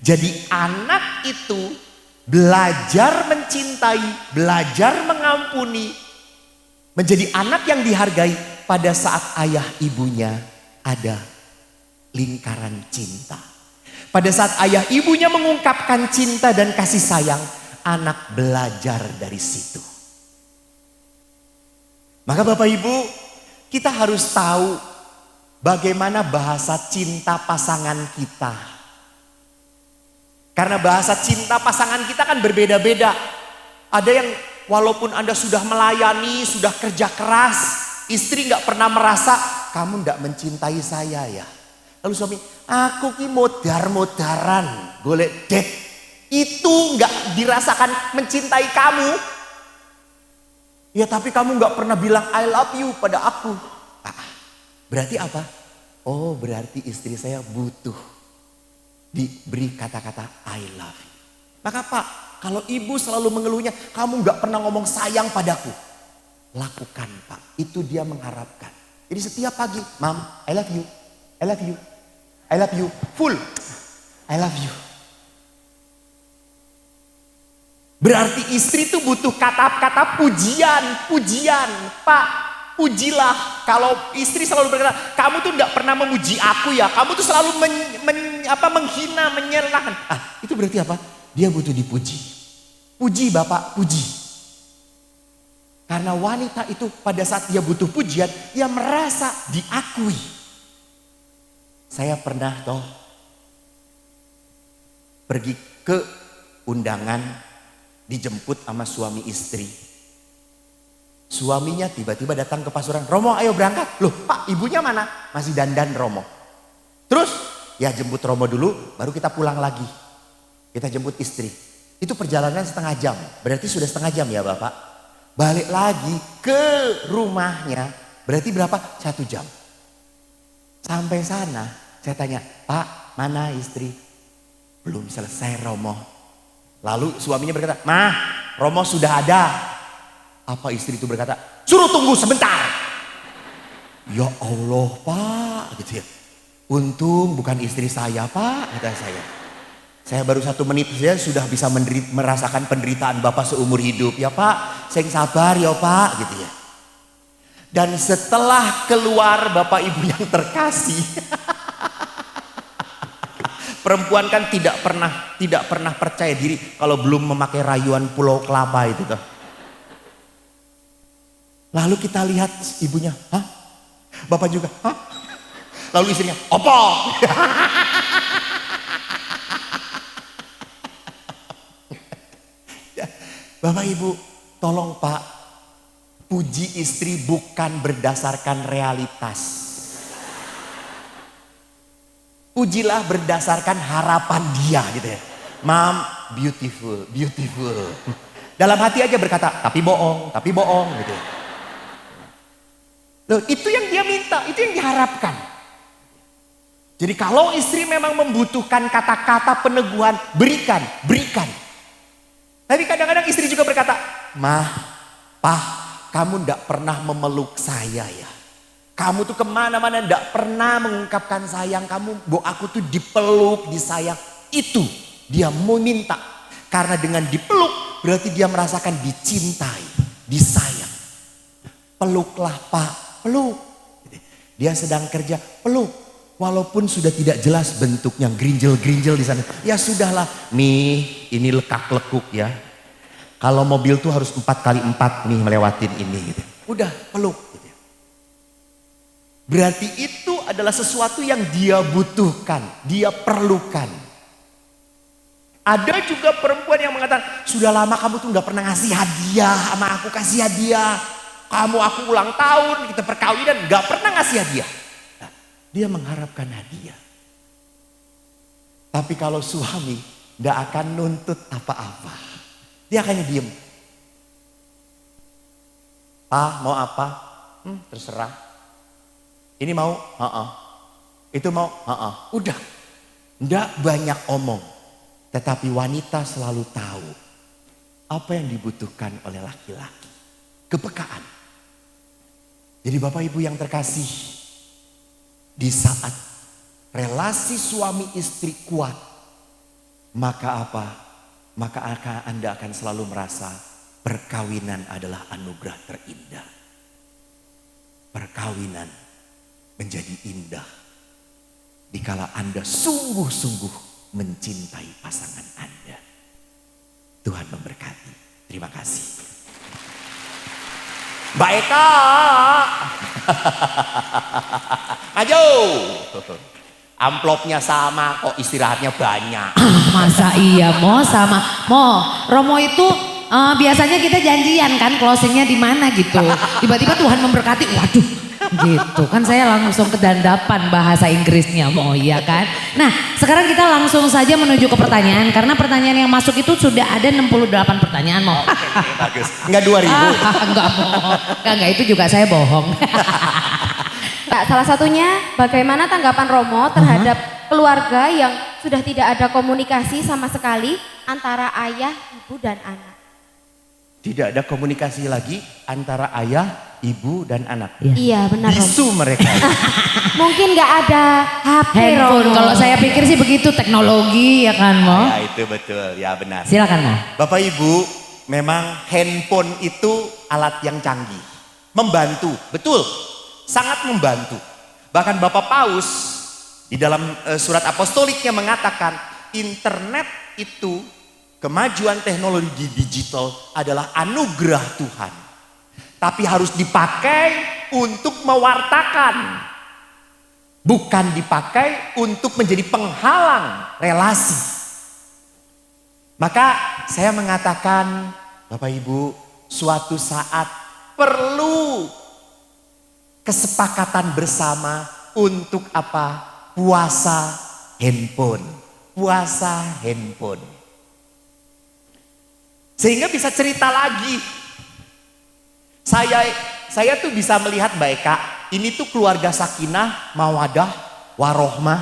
Jadi anak itu belajar mencintai, belajar mengampuni, menjadi anak yang dihargai pada saat ayah ibunya ada lingkaran cinta. Pada saat ayah ibunya mengungkapkan cinta dan kasih sayang, anak belajar dari situ. Maka Bapak Ibu, kita harus tahu bagaimana bahasa cinta pasangan kita. Karena bahasa cinta pasangan kita kan berbeda-beda. Ada yang walaupun Anda sudah melayani, sudah kerja keras, istri gak pernah merasa, kamu gak mencintai saya ya. Lalu suami, aku ki modar-modaran, golek det. Itu gak dirasakan mencintai kamu. Ya tapi kamu gak pernah bilang I love you pada aku. Berarti apa? Oh berarti istri saya butuh diberi kata-kata I love you. Maka Pak, kalau ibu selalu mengeluhnya, kamu gak pernah ngomong sayang padaku. Lakukan Pak, itu dia mengharapkan. Jadi setiap pagi, Mom, I love you, I love you, I love you, full, I love you. Berarti istri itu butuh kata-kata pujian, pujian. Pak, pujilah. Kalau istri selalu berkata, kamu tuh gak pernah memuji aku ya, kamu tuh selalu menghina, menyerahkan. Itu berarti apa? Dia butuh dipuji. Puji Bapak, puji. Karena wanita itu pada saat dia butuh pujian, dia merasa diakui. Saya pernah pergi ke undangan, dijemput sama suami istri. Suaminya tiba-tiba datang ke pasuruan, Romo ayo berangkat. Loh Pak, ibunya mana? Masih dandan Romo. Terus ya jemput Romo dulu, baru kita pulang lagi. Kita jemput istri. Itu perjalanan setengah jam. Berarti sudah setengah jam ya Bapak. Balik lagi ke rumahnya. Berarti berapa? 1 jam. Sampai sana saya tanya, Pak mana istri? Belum selesai Romo. Lalu suaminya berkata, Mah Romo sudah ada. Apa istri itu berkata, suruh tunggu sebentar. Ya Allah Pak. Gitu ya. Untung bukan istri saya Pak, kata saya. Saya baru 1 menit saja sudah bisa merasakan penderitaan Bapak seumur hidup. Ya Pak, saya sabar ya Pak, gitu ya. Dan setelah keluar Bapak Ibu yang terkasih, perempuan kan tidak pernah percaya diri kalau belum memakai rayuan Pulau Kelapa itu tuh. Lalu kita lihat ibunya, hah? Bapak juga, hah? Lalu istrinya, opo. Bapak Ibu, tolong Pak, puji istri bukan berdasarkan realitas. Pujilah berdasarkan harapan dia gitu ya. Mom, beautiful, beautiful. Dalam hati aja berkata, tapi bohong gitu ya. Loh, itu yang dia minta, itu yang diharapkan. Jadi kalau istri memang membutuhkan kata-kata peneguhan, berikan. Tapi kadang-kadang istri juga berkata, Mah, Pah, kamu ndak pernah memeluk saya ya. Kamu tuh kemana-mana ndak pernah mengungkapkan sayang kamu. Aku tuh dipeluk, disayang. Itu dia mau minta. Karena dengan dipeluk berarti dia merasakan dicintai, disayang. Peluklah Pak, peluk. Dia sedang kerja, peluk. Walaupun sudah tidak jelas bentuknya, gerinjel-gerinjel di sana. Ya sudahlah, nih ini lekak-lekuk ya. Kalau mobil tuh harus 4x4 nih melewatin ini gitu. Udah peluk gitu. Berarti itu adalah sesuatu yang dia butuhkan, dia perlukan. Ada juga perempuan yang mengatakan, sudah lama kamu tuh gak pernah ngasih hadiah sama aku, kasih hadiah. Kamu aku ulang tahun, kita perkawinan, gak pernah ngasih hadiah. Dia mengharapkan hadiah. Tapi kalau suami gak akan nuntut apa-apa. Dia hanya diem. Mau apa? Terserah. Ini mau? Itu mau? Udah. Gak banyak omong. Tetapi wanita selalu tahu apa yang dibutuhkan oleh laki-laki. Kepekaan. Jadi Bapak Ibu yang terkasih, di saat relasi suami istri kuat, maka apa? Maka Anda akan selalu merasa perkawinan adalah anugerah terindah. Perkawinan menjadi indah dikala Anda sungguh-sungguh mencintai pasangan Anda. Tuhan memberkati. Terima kasih. Mbak Eka. Ayo. Amplopnya sama kok, istirahatnya banyak. Masa iya Mo sama Romo itu biasanya kita janjian kan closingnya di mana gitu. Tiba-tiba Tuhan memberkati, waduh gitu kan, saya langsung kedandapan bahasa Inggrisnya Mo, ya kan. Nah sekarang kita langsung saja menuju ke pertanyaan, karena pertanyaan yang masuk itu sudah ada 68 pertanyaan Mo. Oke, bagus. Enggak 2000. Enggak Mo, enggak itu juga saya bohong. Kak, salah satunya bagaimana tanggapan Romo terhadap keluarga yang sudah tidak ada komunikasi sama sekali antara ayah, ibu, dan anak? Tidak ada komunikasi lagi antara ayah, ibu, dan anak. Iya benar Romo. Bisu mereka. Mungkin nggak ada HP Handphone, Romo. kalau saya pikir sih begitu, teknologi ya kan Mo. Ya itu betul, ya benar. Silakan Mo. Bapak Ibu, memang handphone itu alat yang canggih. Membantu, betul. Sangat membantu. Bahkan Bapak Paus di dalam surat apostoliknya mengatakan internet itu, kemajuan teknologi digital adalah anugerah Tuhan. Tapi harus dipakai untuk mewartakan. Bukan dipakai untuk menjadi penghalang relasi. Maka saya mengatakan, Bapak Ibu, suatu saat perlu kesepakatan bersama untuk apa? Puasa handphone. Puasa handphone. Sehingga bisa cerita lagi. Saya tuh bisa melihat Mbak Eka, ini tuh keluarga sakinah, mawadah, warohmah.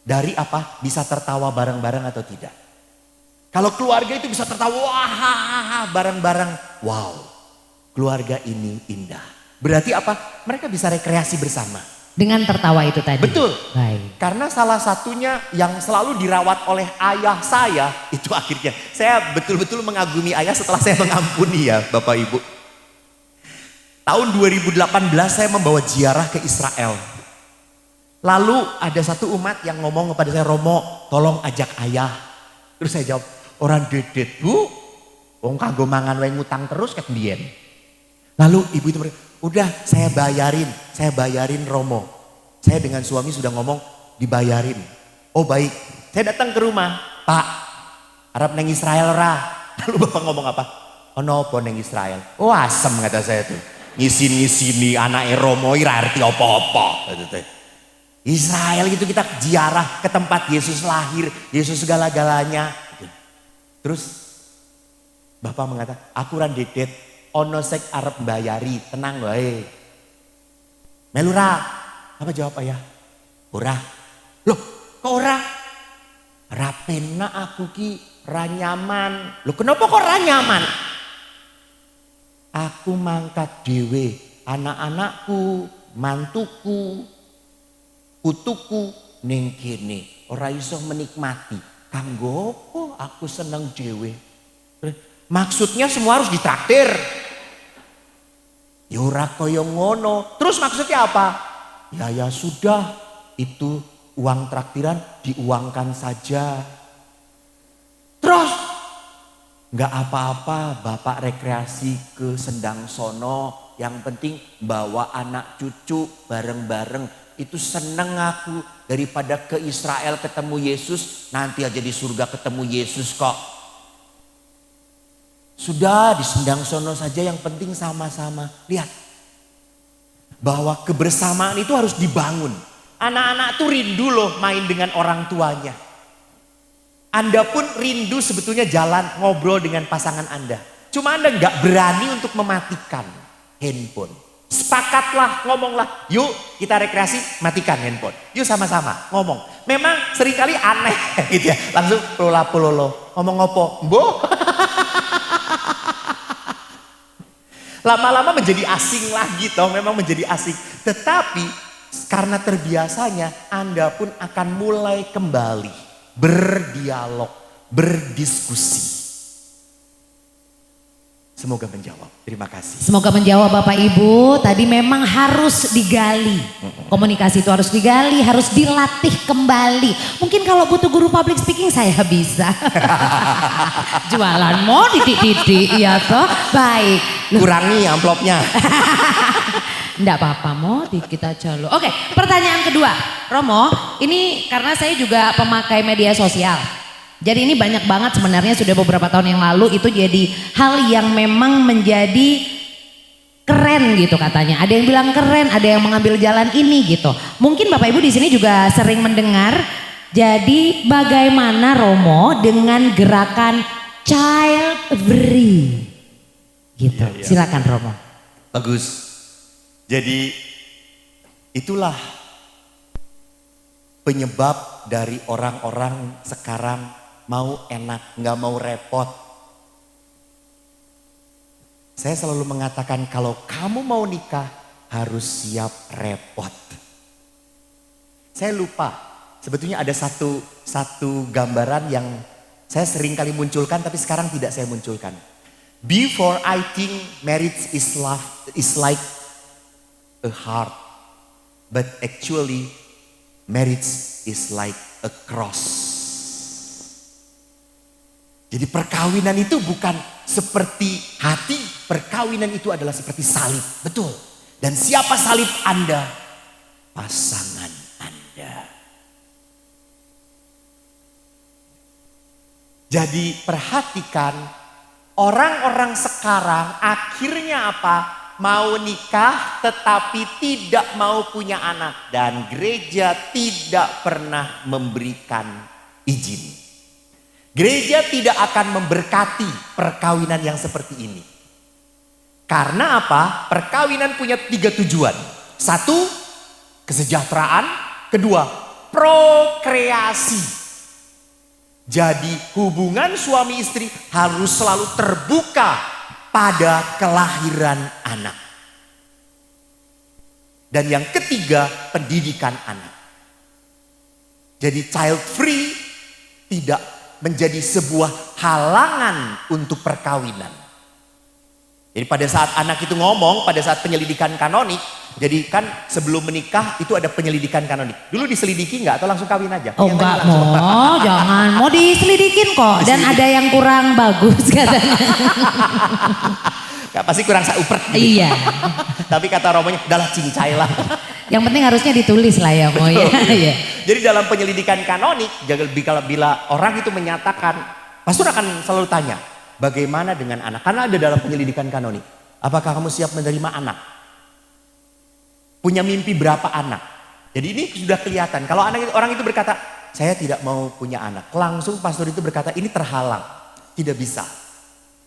Dari apa? Bisa tertawa bareng-bareng atau tidak? Kalau keluarga itu bisa tertawa wah bareng-bareng. Wow, keluarga ini indah. Berarti apa? Mereka bisa rekreasi bersama. Dengan tertawa itu tadi. Betul. Baik. Karena salah satunya yang selalu dirawat oleh ayah saya, itu akhirnya saya betul-betul mengagumi ayah setelah saya mengampuni ya Bapak Ibu. Tahun 2018 saya membawa ziarah ke Israel. Lalu ada satu umat yang ngomong kepada saya, Romo tolong ajak ayah. Terus saya jawab, orang dedet bu, wong kanggo mangan wae ngutang terus ket mbiyen. Lalu ibu itu berkata, udah saya bayarin Romo. Saya dengan suami sudah ngomong dibayarin. Oh baik, saya datang ke rumah, Pak, Arab neng Israel ra. Lalu bapak ngomong apa? Oh nopo neng Israel. Oh asem kata saya tuh. Ngisin-ngisini anaknya Romo ira arti apa-apa. Israel gitu, kita ziarah ke tempat Yesus lahir, Yesus segala-galanya. Terus bapak mengatakan, aku ran dedet, ono sek arep bayari, tenang wae. Melura, apa jawab ayah? Ora. Loh, kok ora? Rapena aku ki ranyaman. Loh kenapa kok ranyaman? Aku mangkat dewe, anak-anakku, mantuku, putuku ning kene ora iso menikmati. Kanggo apa aku seneng dewe? Maksudnya semua harus ditraktir. Ya ora kaya ngono. Terus maksudnya apa? Ya sudah, itu uang traktiran diuangkan saja. Terus nggak apa-apa bapak rekreasi ke Sendang Sono. Yang penting bawa anak cucu bareng-bareng. Itu seneng aku, daripada ke Israel ketemu Yesus, nanti aja di surga ketemu Yesus kok. Sudah di Sendang Sono saja, yang penting sama-sama. Lihat, bahwa kebersamaan itu harus dibangun. Anak-anak tuh rindu loh main dengan orang tuanya. Anda pun rindu sebetulnya jalan ngobrol dengan pasangan Anda. Cuma Anda nggak berani untuk mematikan handphone. Sepakatlah, ngomonglah, yuk kita rekreasi, matikan handphone. Yuk sama-sama ngomong. Memang seringkali aneh gitu ya. Langsung pelolo, ngomong apa? Boh. Lama-lama menjadi asing lagi toh, memang menjadi asing. Tetapi karena terbiasanya Anda pun akan mulai kembali. berdialog, berdiskusi. Semoga menjawab. Terima kasih. Semoga menjawab Bapak Ibu. Tadi memang harus digali. Komunikasi itu harus digali, harus dilatih kembali. Mungkin kalau butuh guru public speaking saya bisa. Jualan mau didik-didik ya toh. Baik. Kurangi amplopnya. Enggak apa-apa mau kita aja loh. Oke, pertanyaan kedua. Romo, ini karena saya juga pemakai media sosial. Jadi ini banyak banget sebenarnya sudah beberapa tahun yang lalu itu jadi hal yang memang menjadi keren gitu katanya. Ada yang bilang keren, ada yang mengambil jalan ini gitu. Mungkin Bapak Ibu di sini juga sering mendengar. Jadi bagaimana Romo dengan gerakan child free? Gitu. Iya, iya. Silakan Romo. Bagus. Jadi itulah penyebab dari orang-orang sekarang mau enak, nggak mau repot. Saya selalu mengatakan kalau kamu mau nikah harus siap repot. Saya lupa, sebetulnya ada satu gambaran yang saya sering kali munculkan tapi sekarang tidak saya munculkan. Before I think marriage is like a heart, but actually marriage is like a cross. Jadi perkawinan itu bukan seperti hati, perkawinan itu adalah seperti salib, betul. Dan siapa salib Anda? Pasangan Anda. Jadi perhatikan orang-orang sekarang akhirnya apa? Mau nikah tetapi tidak mau punya anak. Dan gereja tidak pernah memberikan izin. Gereja tidak akan memberkati perkawinan yang seperti ini. Karena apa? Perkawinan punya 3 tujuan. 1, kesejahteraan. 2, prokreasi. Jadi hubungan suami istri harus selalu terbuka pada kelahiran anak. Dan yang ketiga, pendidikan anak. Jadi child free tidak menjadi sebuah halangan untuk perkawinan. Jadi pada saat anak itu ngomong, pada saat penyelidikan kanonik, jadi kan sebelum menikah itu ada penyelidikan kanonik. Dulu diselidiki nggak atau langsung kawin aja? Oh enggak mau, jangan. Mau diselidikin kok. Dan ada yang kurang bagus katanya. Pasti kurang saupret gitu. Iya. Tapi kata Romonya, udahlah cincai lah. Yang penting harusnya ditulis lah ya Mo ya. Jadi dalam penyelidikan kanonik, bila orang itu menyatakan, pastor akan selalu tanya, bagaimana dengan anak? Karena ada dalam penyelidikan kanonik. Apakah kamu siap menerima anak? Punya mimpi berapa anak? Jadi ini sudah kelihatan. Kalau orang itu berkata, saya tidak mau punya anak. Langsung pastor itu berkata, ini terhalang. Tidak bisa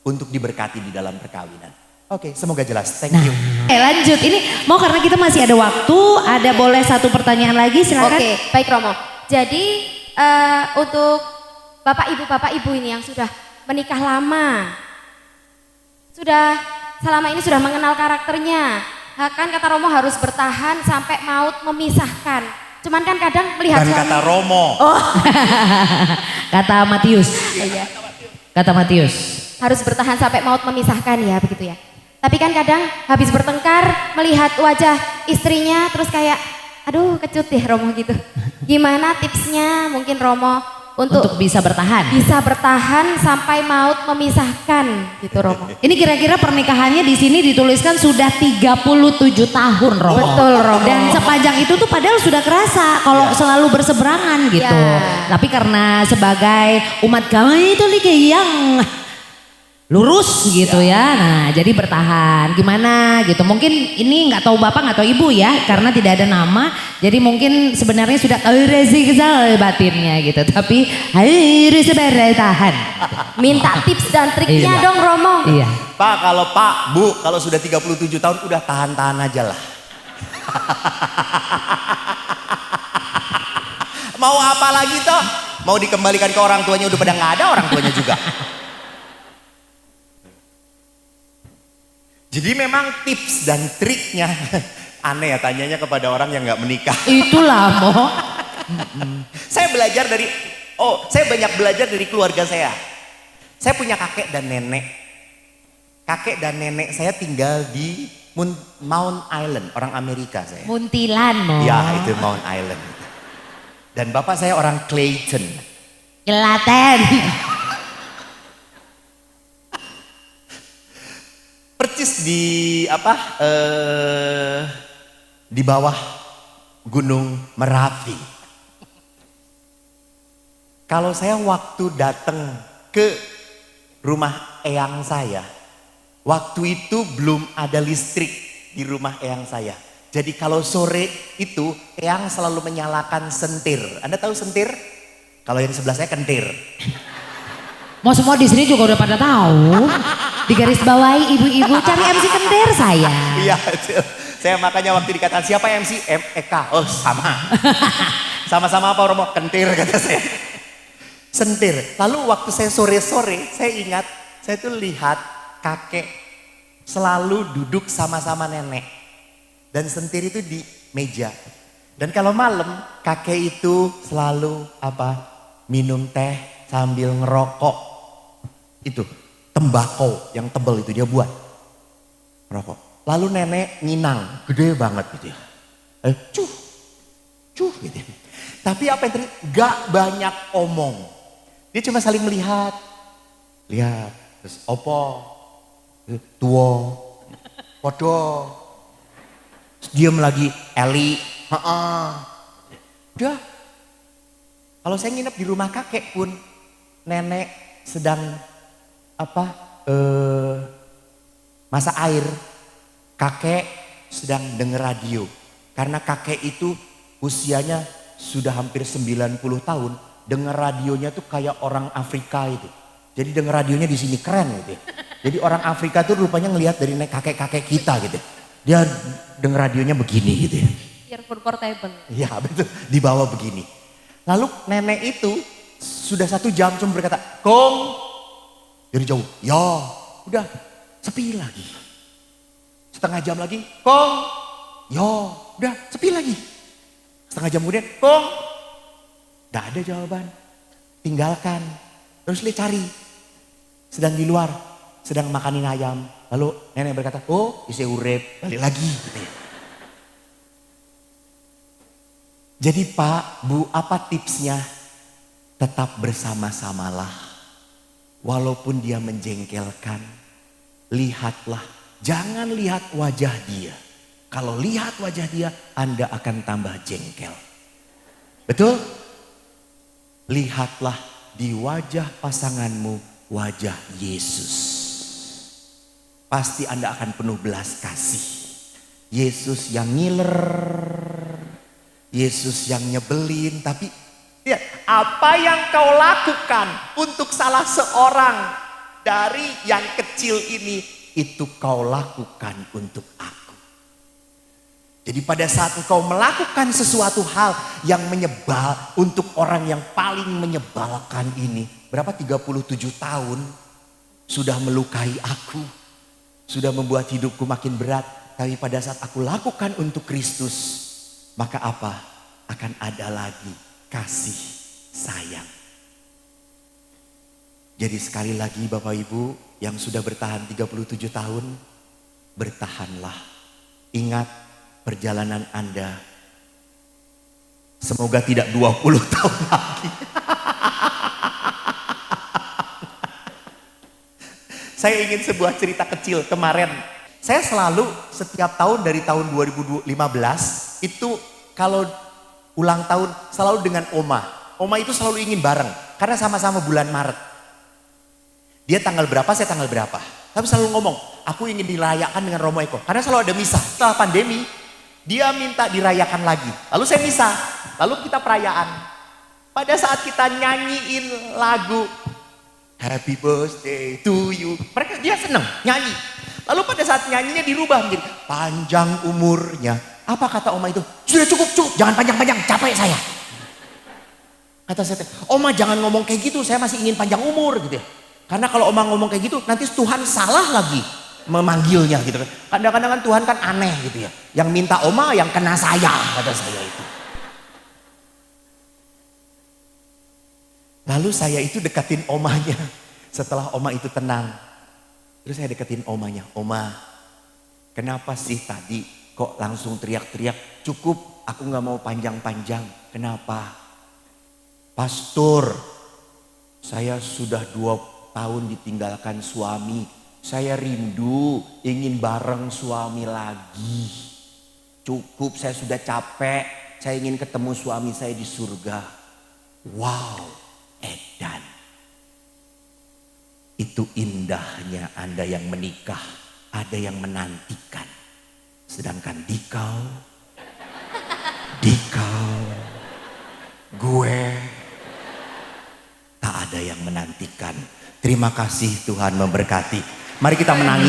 untuk diberkati di dalam perkawinan. Oke, semoga jelas. Thank you. Lanjut. Ini mau karena kita masih ada waktu, ada boleh satu pertanyaan lagi silakan. Oke, baik Romo. Jadi untuk bapak ibu ini yang sudah menikah lama, sudah selama ini sudah mengenal karakternya, kan kata Romo harus bertahan sampai maut memisahkan. Cuman kan kadang melihat Dan kata Romo. Oh. Kata Matius. Iya. Kata Matius. Harus bertahan sampai maut memisahkan ya, begitu ya. Tapi kan kadang habis bertengkar melihat wajah istrinya terus kayak aduh kecut deh Romo gitu. Gimana tipsnya mungkin Romo untuk bisa bertahan? Bisa bertahan sampai maut memisahkan gitu Romo. Ini kira-kira pernikahannya di sini dituliskan sudah 37 tahun Romo. Betul Romo. Dan sepanjang itu tuh padahal sudah kerasa kalau selalu berseberangan gitu. Ya. Tapi karena sebagai umat kami itu yang lurus gitu ya. Nah jadi bertahan gimana gitu. Mungkin ini nggak tahu bapak nggak tahu ibu ya karena tidak ada nama. Jadi mungkin sebenarnya sudah rezeki batinnya gitu. Tapi harus bertahan. Minta tips dan triknya Iya. dong Romo. Iya. Pak, Bu, kalau sudah 37 tahun udah tahan-tahan aja lah. Mau apa lagi toh? Mau dikembalikan ke orang tuanya udah pada nggak ada orang tuanya juga. Jadi memang tips dan triknya aneh ya tanyanya kepada orang yang nggak menikah. Itulah Mo. Saya belajar dari Oh, saya banyak belajar dari keluarga saya. Saya punya kakek dan nenek. Kakek dan nenek saya tinggal di Mount Island, orang Amerika saya. Muntilan Mo. Ya, itu Mount Island. Dan bapak saya orang Clayton. Kelaten. Percis di di bawah Gunung Merapi. Kalau saya waktu datang ke rumah eyang saya, waktu itu belum ada listrik di rumah eyang saya. Jadi kalau sore itu eyang selalu menyalakan sentir. Anda tahu sentir? Kalau yang sebelah saya kentir. Mau semua di sini juga udah pada tahu. Di garis bawahi ibu-ibu cari MC kentir saya. Iya, saya makanya waktu dikatakan siapa MC? Eka. Oh sama. Sama-sama apa Romo? Kentir kata saya. Sentir. Lalu waktu saya sore-sore, saya ingat saya tuh lihat kakek selalu duduk sama-sama nenek. Dan sentir itu di meja. Dan kalau malam kakek itu selalu minum teh sambil ngerokok. Itu tembakau yang tebal itu dia buat. Ngerokok. Lalu nenek nginang, gede banget gitu ya. Cuh gitu. Tapi apa yang terjadi? Gak banyak omong. Dia cuma saling melihat. Lihat, terus opo, tuo, podo. Terus diem lagi, Eli, udah. Kalau saya nginep di rumah kakek pun, nenek sedang masak air. Kakek sedang denger radio. Karena kakek itu usianya sudah hampir 90 tahun. Denger radionya tuh kayak orang Afrika itu. Jadi denger radionya di sini keren gitu. Jadi orang Afrika tuh rupanya ngelihat dari kakek-kakek kita gitu. Dia denger radionya begini gitu ya. Earphone portable. Iya betul, di bawah begini. Lalu nenek itu sudah 1 jam cuma berkata, Kong. Dari jauh, ya udah sepi lagi. Setengah jam lagi, Kong. Ya udah sepi lagi. Setengah jam kemudian, Kong. Gak ada jawaban. Tinggalkan. Terus dia cari. Sedang di luar. Sedang makanin ayam. Lalu nenek berkata, oh isi urep. Balik lagi. Gitu ya. Jadi Pak, Bu, apa tipsnya? Tetap bersama-samalah. Walaupun dia menjengkelkan. Lihatlah. Jangan lihat wajah dia. Kalau lihat wajah dia, Anda akan tambah jengkel. Betul? Lihatlah di wajah pasanganmu wajah Yesus. Pasti Anda akan penuh belas kasih. Yesus yang ngiler. Yesus yang nyebelin. Tapi ya, apa yang kau lakukan untuk salah seorang dari yang kecil ini, itu kau lakukan untuk aku. Jadi pada saat engkau melakukan sesuatu hal yang menyebal untuk orang yang paling menyebalkan ini. Berapa 37 tahun sudah melukai aku. Sudah membuat hidupku makin berat. Tapi pada saat aku lakukan untuk Kristus. Maka apa? Akan ada lagi kasih sayang. Jadi sekali lagi Bapak Ibu yang sudah bertahan 37 tahun. Bertahanlah. Ingat. Perjalanan Anda semoga tidak 20 tahun lagi. Saya ingin sebuah cerita kecil kemarin. Saya selalu setiap tahun dari tahun 2015 itu kalau ulang tahun selalu dengan Oma. Oma itu selalu ingin bareng karena sama-sama bulan Maret. Dia tanggal berapa, saya tanggal berapa. Tapi selalu ngomong, aku ingin dirayakan dengan Romo Eko. Karena selalu ada misa. Setelah pandemi, dia minta dirayakan lagi. Lalu saya misa. Lalu kita perayaan. Pada saat kita nyanyiin lagu Happy Birthday to you. Dia senang nyanyi. Lalu pada saat nyanyinya dirubah menjadi panjang umurnya. Apa kata Oma itu? Sudah cukup. Jangan panjang-panjang. Capek saya. Kata saya, Oma jangan ngomong kayak gitu. Saya masih ingin panjang umur gitu ya. Karena kalau Oma ngomong kayak gitu nanti Tuhan salah lagi memanggilnya gitu kan. Kadang-kadang kan Tuhan kan aneh gitu ya. Yang minta Oma yang kena saya, kata saya itu. Lalu saya itu deketin omanya. Setelah oma itu tenang. Terus saya deketin omanya. Oma, kenapa sih tadi kok langsung teriak-teriak? Cukup, aku gak mau panjang-panjang. Kenapa? Pastor, saya sudah 2 tahun ditinggalkan suami. Saya rindu, ingin bareng suami lagi. Cukup, saya sudah capek. Saya ingin ketemu suami saya di surga. Wow, edan. Itu indahnya Anda yang menikah, ada yang menantikan. Sedangkan dikau, gue, tak ada yang menantikan. Terima kasih, Tuhan memberkati. Mari kita menangis.